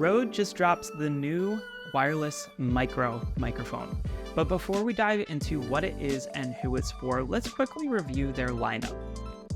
Rode just drops the new wireless micro microphone. But before we dive into what it is and who it's for, let's quickly review their lineup.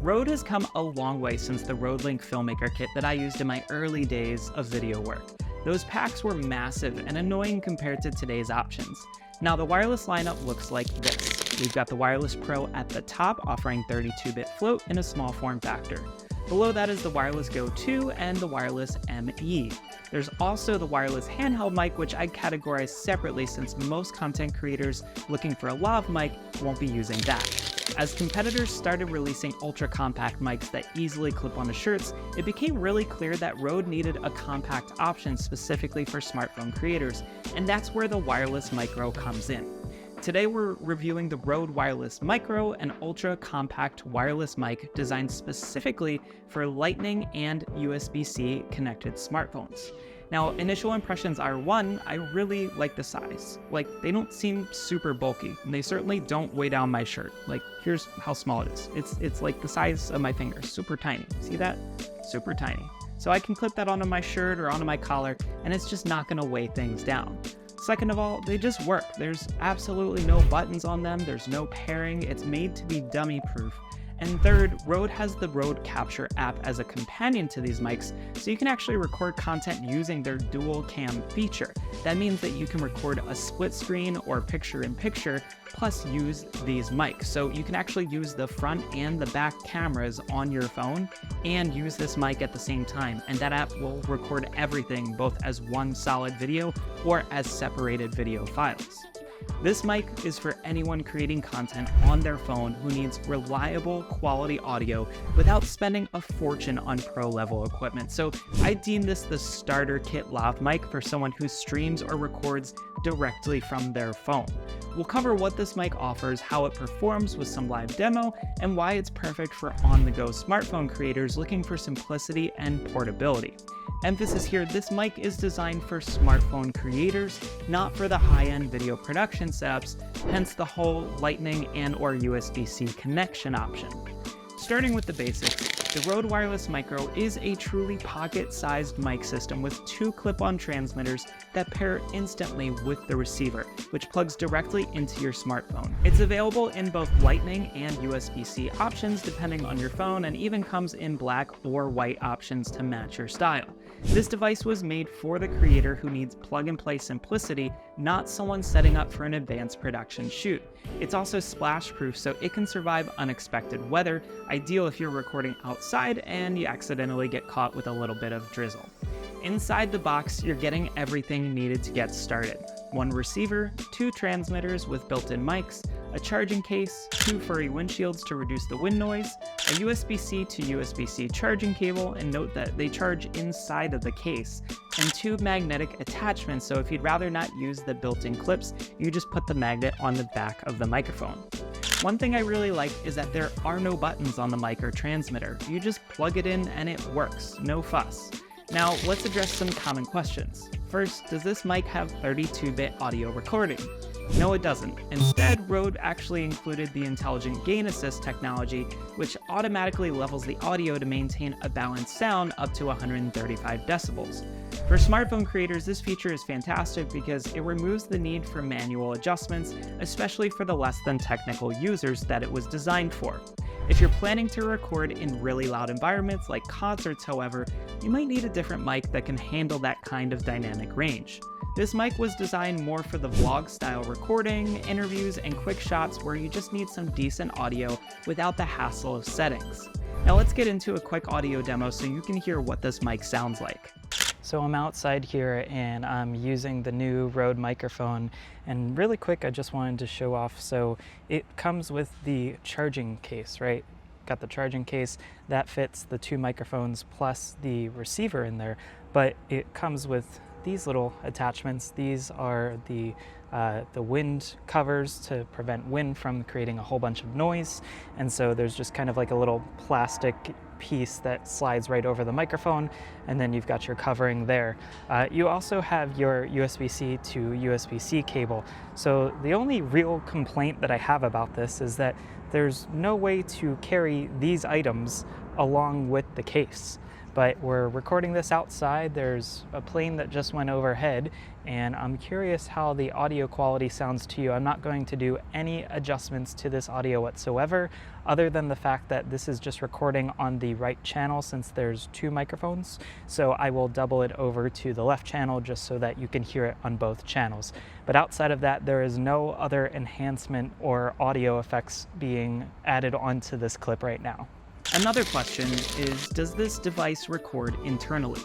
Rode has come a long way since the Rode Link Filmmaker Kit that I used in my early days of video work. Those packs were massive and annoying compared to today's options. Now the wireless lineup looks like this. We've got the Wireless Pro at the top, offering 32-bit float in a small form factor. Below that is the Wireless Go 2 and the Wireless ME. There's also the wireless handheld mic, which I'd categorize separately since most content creators looking for a lav mic won't be using that. As competitors started releasing ultra-compact mics that easily clip onto shirts, it became really clear that Rode needed a compact option specifically for smartphone creators, and that's where the wireless micro comes in. Today we're reviewing the Rode Wireless Micro, an ultra-compact wireless mic designed specifically for Lightning and USB-C connected smartphones. Now, initial impressions are, one, I really like the size. Like, they don't seem super bulky, and they certainly don't weigh down my shirt. Like, here's how small it is. It's like the size of my finger, super tiny. See that? Super tiny. So I can clip that onto my shirt or onto my collar, and it's just not gonna weigh things down. Second of all, they just work. There's absolutely no buttons on them, there's no pairing, it's made to be dummy-proof. And third, Rode has the Rode Capture app as a companion to these mics, so you can actually record content using their dual cam feature. That means that you can record a split screen or picture-in-picture, plus use these mics. So you can actually use the front and the back cameras on your phone and use this mic at the same time. And that app will record everything both as one solid video or as separated video files. This mic is for anyone creating content on their phone who needs reliable quality audio without spending a fortune on pro-level equipment. So I deem this the starter kit lav mic for someone who streams or records directly from their phone. We'll cover what this mic offers, how it performs with some live demo, and why it's perfect for on-the-go smartphone creators looking for simplicity and portability. Emphasis here, this mic is designed for smartphone creators, not for the high-end video production setups, hence the whole Lightning and or USB-C connection option. Starting with the basics, the Rode Wireless Micro is a truly pocket-sized mic system with two clip-on transmitters that pair instantly with the receiver, which plugs directly into your smartphone. It's available in both Lightning and USB-C options depending on your phone, and even comes in black or white options to match your style. This device was made for the creator who needs plug-and-play simplicity, not someone setting up for an advanced production shoot. It's also splash-proof, so it can survive unexpected weather, ideal if you're recording outside and you accidentally get caught with a little bit of drizzle. Inside the box, you're getting everything needed to get started. One receiver, two transmitters with built-in mics, a charging case, two furry windshields to reduce the wind noise, a USB-C to USB-C charging cable, and note that they charge inside of the case, and two magnetic attachments, so if you'd rather not use the built-in clips, you just put the magnet on the back of the microphone. One thing I really like is that there are no buttons on the mic or transmitter. You just plug it in and it works, no fuss. Now, let's address some common questions. First, does this mic have 32-bit audio recording? No, it doesn't. Instead, Rode actually included the Intelligent Gain Assist technology, which automatically levels the audio to maintain a balanced sound up to 135 decibels. For smartphone creators, this feature is fantastic because it removes the need for manual adjustments, especially for the less than technical users that it was designed for. If you're planning to record in really loud environments like concerts, however, you might need a different mic that can handle that kind of dynamic range. This mic was designed more for the vlog style recording, interviews, and quick shots where you just need some decent audio without the hassle of settings. Now let's get into a quick audio demo so you can hear what this mic sounds like. So I'm outside here and I'm using the new Rode microphone, and really quick I just wanted to show off. So it comes with the charging case, right? Got the charging case that fits the two microphones plus the receiver in there, but it comes with these little attachments. These are the wind covers to prevent wind from creating a whole bunch of noise, and so there's just kind of like a little plastic piece that slides right over the microphone, and then you've got your covering there. You also have your USB-C to USB-C cable. So the only real complaint that I have about this is that there's no way to carry these items along with the case. but we're recording this outside. There's a plane that just went overhead, and I'm curious how the audio quality sounds to you. I'm not going to do any adjustments to this audio whatsoever, other than the fact that this is just recording on the right channel since there's 2 microphones. So I will double it over to the left channel just so that you can hear it on both channels. But outside of that, there is no other enhancement or audio effects being added onto this clip right now. Another question is, does this device record internally?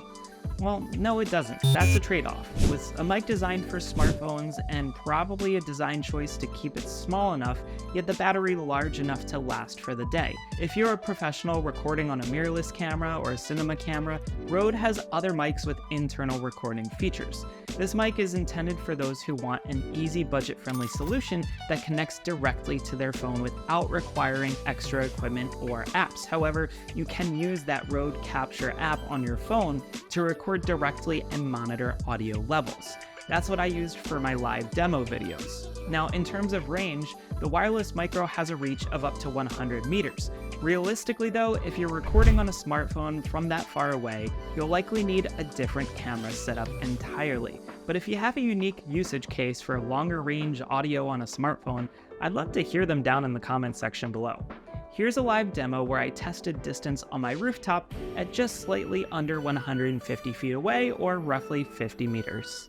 Well, no, it doesn't. That's a trade-off. With a mic designed for smartphones and probably a design choice to keep it small enough, yet the battery large enough to last for the day. If you're a professional recording on a mirrorless camera or a cinema camera, Rode has other mics with internal recording features. This mic is intended for those who want an easy, budget-friendly solution that connects directly to their phone without requiring extra equipment or apps. However, you can use that Rode Capture app on your phone to record directly and monitor audio levels. That's what I used for my live demo videos. Now, in terms of range, the wireless micro has a reach of up to 100 meters. Realistically though, if you're recording on a smartphone from that far away, you'll likely need a different camera setup entirely. But if you have a unique usage case for longer range audio on a smartphone, I'd love to hear them down in the comments section below. Here's a live demo where I tested distance on my rooftop at just slightly under 150 feet away, or roughly 50 meters.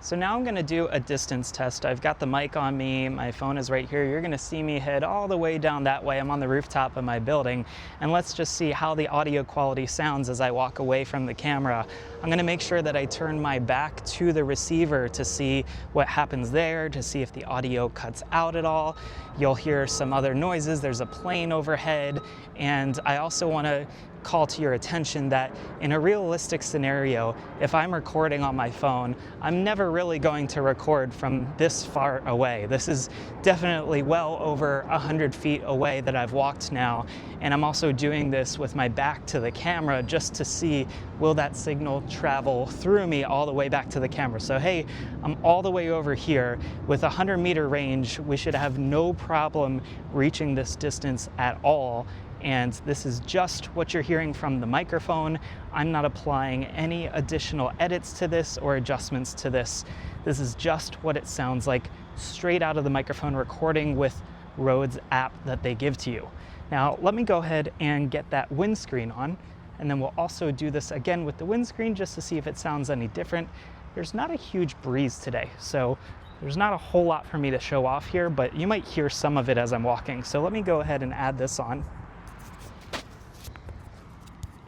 So now I'm gonna do a distance test. I've got the mic on me, my phone is right here. You're gonna see me head all the way down that way. I'm on the rooftop of my building, and let's just see how the audio quality sounds as I walk away from the camera. I'm gonna make sure that I turn my back to the receiver to see what happens there, to see if the audio cuts out at all. You'll hear some other noises. There's a plane overhead, and I also wanna call to your attention that in a realistic scenario, if I'm recording on my phone, I'm never really going to record from this far away. This is definitely well over 100 feet away that I've walked now, and I'm also doing this with my back to the camera just to see, will that signal travel through me all the way back to the camera. So hey, I'm all the way over here. With a 100-meter range, we should have no problem reaching this distance at all. And this is just what you're hearing from the microphone. I'm not applying any additional edits to this or adjustments to this. This is just what it sounds like straight out of the microphone recording with Rode's app that they give to you. Now, let me go ahead and get that windscreen on, and then we'll also do this again with the windscreen just to see if it sounds any different. There's not a huge breeze today, so there's not a whole lot for me to show off here, but you might hear some of it as I'm walking. So let me go ahead and add this on.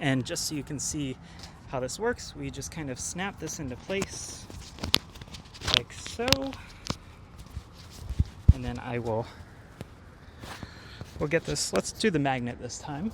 And just so you can see how this works, we just kind of snap this into place like so. And then we'll get this, let's do the magnet this time.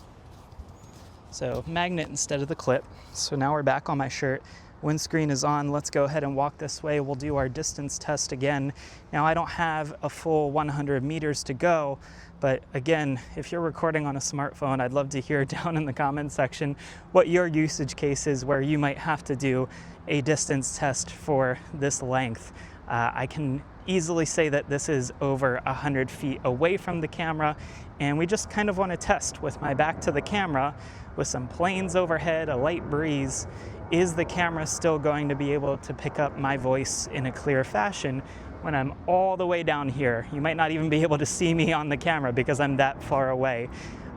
So magnet instead of the clip. So now we're back on my shirt. Windscreen is on. Let's go ahead and walk this way. We'll do our distance test again. Now I don't have a full 100 meters to go, but again, if you're recording on a smartphone, I'd love to hear down in the comments section what your usage case is where you might have to do a distance test for this length. I can easily say that this is over 100 feet away from the camera, and we just kind of want to test with my back to the camera with some planes overhead, a light breeze. Is the camera still going to be able to pick up my voice in a clear fashion when I'm all the way down here? You might not even be able to see me on the camera because I'm that far away.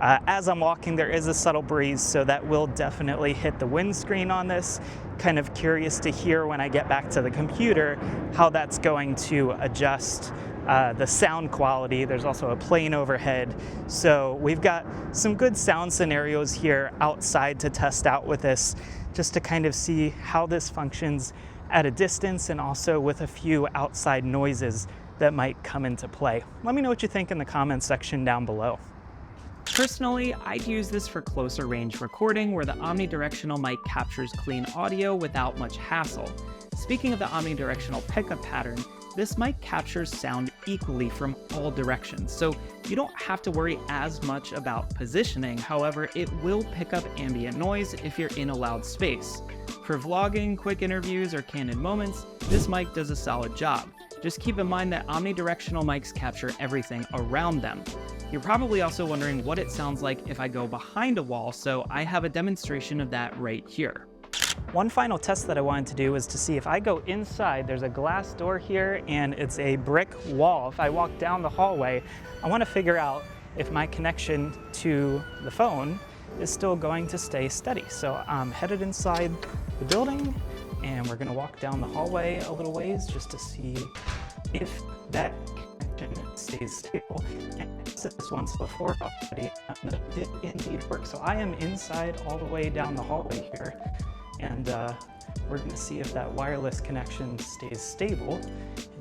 As I'm walking, there is a subtle breeze, so that will definitely hit the windscreen on this. Kind of curious to hear when I get back to the computer how that's going to adjust the sound quality. There's also a plane overhead. So we've got some good sound scenarios here outside to test out with this, just to kind of see how this functions at a distance and also with a few outside noises that might come into play. Let me know what you think in the comments section down below. Personally, I'd use this for closer range recording where the omnidirectional mic captures clean audio without much hassle. Speaking of the omnidirectional pickup pattern, this mic captures sound equally from all directions, so you don't have to worry as much about positioning. However, it will pick up ambient noise if you're in a loud space. For vlogging, quick interviews, or candid moments, this mic does a solid job. Just keep in mind that omnidirectional mics capture everything around them. You're probably also wondering what it sounds like if I go behind a wall, so I have a demonstration of that right here. One final test that I wanted to do was to see if I go inside, there's a glass door here and it's a brick wall. If I walk down the hallway, I want to figure out if my connection to the phone is still going to stay steady. So I'm headed inside the building and we're going to walk down the hallway a little ways just to see if that connection stays stable. And I said this once before already, and it did indeed work. So I am inside all the way down the hallway here. And we're going to see if that wireless connection stays stable,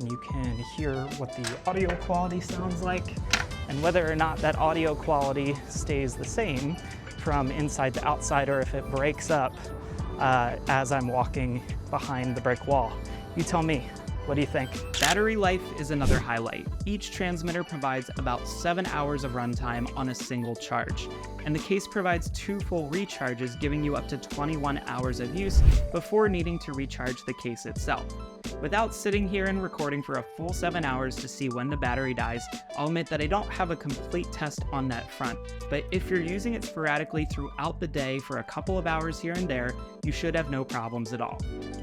and you can hear what the audio quality sounds like and whether or not that audio quality stays the same from inside to outside, or if it breaks up as I'm walking behind the brick wall. You tell me. What do you think? Battery life is another highlight. Each transmitter provides about 7 hours of runtime on a single charge, and the case provides 2 full recharges, giving you up to 21 hours of use before needing to recharge the case itself. Without sitting here and recording for a full 7 hours to see when the battery dies, I'll admit that I don't have a complete test on that front, but if you're using it sporadically throughout the day for a couple of hours here and there, you should have no problems at all.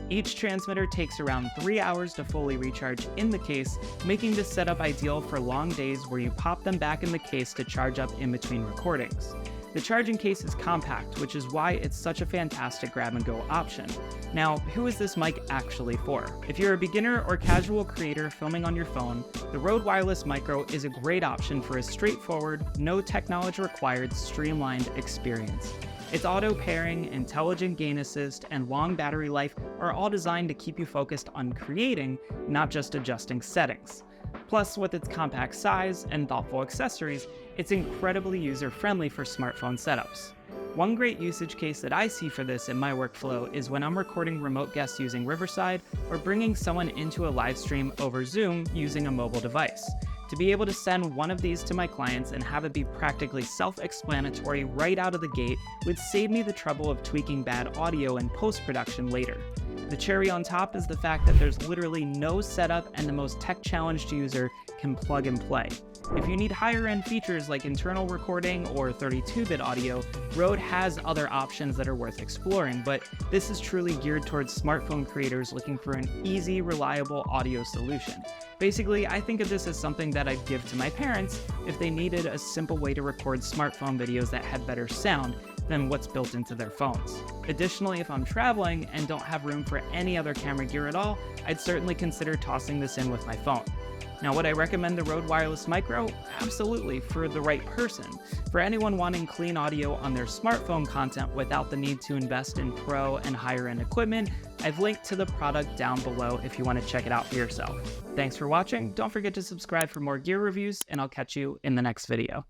Each transmitter takes around 3 hours to fully recharge in the case, making this setup ideal for long days where you pop them back in the case to charge up in between recordings. The charging case is compact, which is why it's such a fantastic grab-and-go option. Now, who is this mic actually for? If you're a beginner or casual creator filming on your phone, the Rode Wireless Micro is a great option for a straightforward, no technology required, streamlined experience. Its auto pairing, intelligent gain assist, and long battery life are all designed to keep you focused on creating, not just adjusting settings. Plus, with its compact size and thoughtful accessories, it's incredibly user-friendly for smartphone setups. One great usage case that I see for this in my workflow is when I'm recording remote guests using Riverside or bringing someone into a live stream over Zoom using a mobile device. To be able to send one of these to my clients and have it be practically self-explanatory right out of the gate would save me the trouble of tweaking bad audio in post-production later. The cherry on top is the fact that there's literally no setup and the most tech-challenged user can plug and play. If you need higher-end features like internal recording or 32-bit audio, Rode has other options that are worth exploring, but this is truly geared towards smartphone creators looking for an easy, reliable audio solution. Basically, I think of this as something that I'd give to my parents if they needed a simple way to record smartphone videos that had better sound than what's built into their phones. Additionally, if I'm traveling and don't have room for any other camera gear at all, I'd certainly consider tossing this in with my phone. Now, would I recommend the Rode Wireless Micro? Absolutely, for the right person. For anyone wanting clean audio on their smartphone content without the need to invest in pro and higher end equipment, I've linked to the product down below if you want to check it out for yourself. Thanks for watching. Don't forget to subscribe for more gear reviews, and I'll catch you in the next video.